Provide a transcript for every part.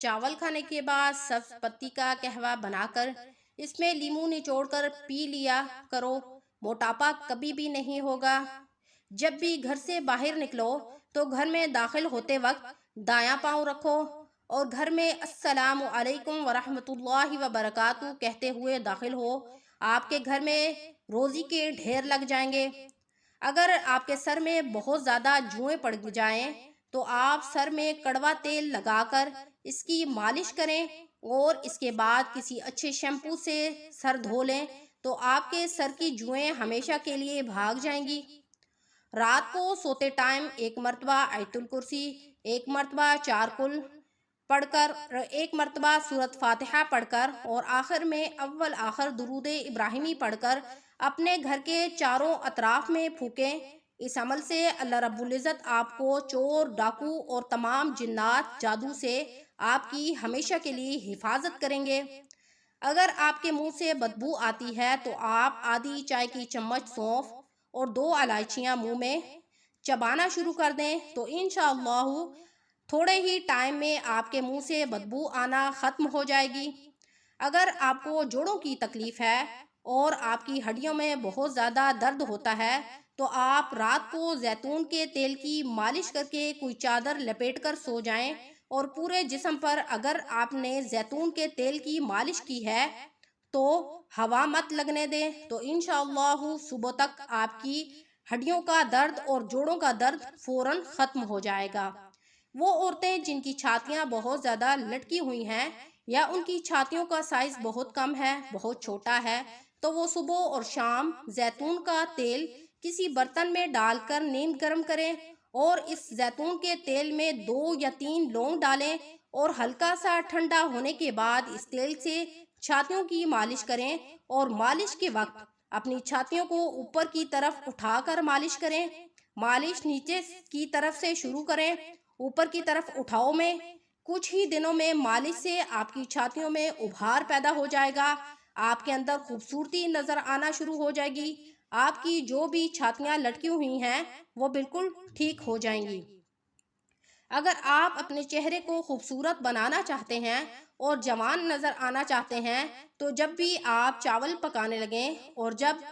چاول کھانے کے بعد سبز پتی کا قہوہ بنا کر اس میں لیموں نچوڑ کر پی لیا کرو، موٹاپا کبھی بھی نہیں ہوگا۔ جب بھی گھر سے باہر نکلو تو گھر میں داخل ہوتے وقت دایاں پاؤں رکھو اور گھر میں السلام علیکم ورحمۃ اللہ وبرکاتہ کہتے ہوئے داخل ہو۔ آپ کے گھر میں روزی کے ڈھیر لگ جائیں گے۔ اگر آپ کے سر میں بہت زیادہ جوئیں پڑ جائیں تو آپ سر میں کڑوا تیل لگا کر اس کی مالش کریں اور اس کے بعد کسی اچھے شیمپو سے سر دھو لیں تو آپ کے سر کی جوئیں ہمیشہ کے لیے بھاگ جائیں گی۔ رات کو سوتے ٹائم 1 مرتبہ آیت الکرسی، 1 مرتبہ 4 کل پڑھ کر، 1 مرتبہ سورۃ فاتحہ پڑھ کر اور آخر میں اول آخر درود ابراہیمی پڑھ کر اپنے گھر کے چاروں اطراف میں پھونکیں۔ اس عمل سے اللہ رب العزت آپ کو چور، ڈاکو اور تمام جنات جادو سے آپ کی ہمیشہ کے لیے حفاظت کریں گے۔ اگر آپ کے منہ سے بدبو آتی ہے تو آپ آدھی چائے کی چمچ سونف اور 2 الائچیاں منہ میں چبانا شروع کر دیں تو انشاءاللہ تھوڑے ہی ٹائم میں آپ کے منہ سے بدبو آنا ختم ہو جائے گی۔ اگر آپ کو جوڑوں کی تکلیف ہے اور آپ کی ہڈیوں میں بہت زیادہ درد ہوتا ہے تو آپ رات کو زیتون کے تیل کی مالش کر کے کوئی چادر لپیٹ کر سو جائیں اور پورے جسم پر اگر آپ نے زیتون کے تیل کی مالش کی ہے تو ہوا مت لگنے دیں تو انشاءاللہ صبح تک آپ کی ہڈیوں کا درد اور جوڑوں کا درد فوراً ختم ہو جائے گا۔ وہ عورتیں جن کی چھاتیاں بہت زیادہ لٹکی ہوئی ہیں یا ان کی چھاتیوں کا سائز بہت کم ہے، بہت چھوٹا ہے، تو وہ صبح اور شام زیتون کا تیل کسی برتن میں ڈال کر نیم گرم کریں اور اس زیتون کے تیل میں 2 یا 3 لونگ ڈالیں اور ہلکا سا ٹھنڈا ہونے کے بعد اس تیل سے چھاتیوں کی مالش کریں اور مالش کے وقت اپنی چھاتیوں کو اوپر کی طرف اٹھا کر مالش کریں۔ مالش نیچے کی طرف سے شروع کریں، اوپر کی طرف اٹھاؤ میں۔ کچھ ہی دنوں میں مالش سے آپ کی چھاتیوں میں ابھار پیدا ہو جائے گا، آپ کے اندر خوبصورتی نظر آنا شروع ہو جائے گی، آپ کی جو بھی چھاتیاں لٹکی ہوئی ہیں وہ بالکل ٹھیک ہو جائیں گی۔ اگر آپ اپنے چہرے کو خوبصورت بنانا چاہتے ہیں اور جوان نظر آنا چاہتے ہیں تو جب بھی آپ چاول پکانے لگیں اور جب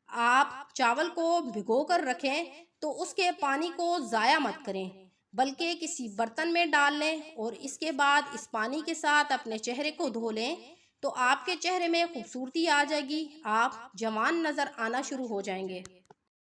آپ چاول کو بھگو کر رکھیں تو اس کے پانی کو ضائع مت کریں بلکہ کسی برتن میں ڈال لیں اور اس کے بعد اس پانی کے ساتھ اپنے چہرے کو دھو لیں تو آپ کے چہرے میں خوبصورتی آ جائے گی، آپ جوان نظر آنا شروع ہو جائیں گے۔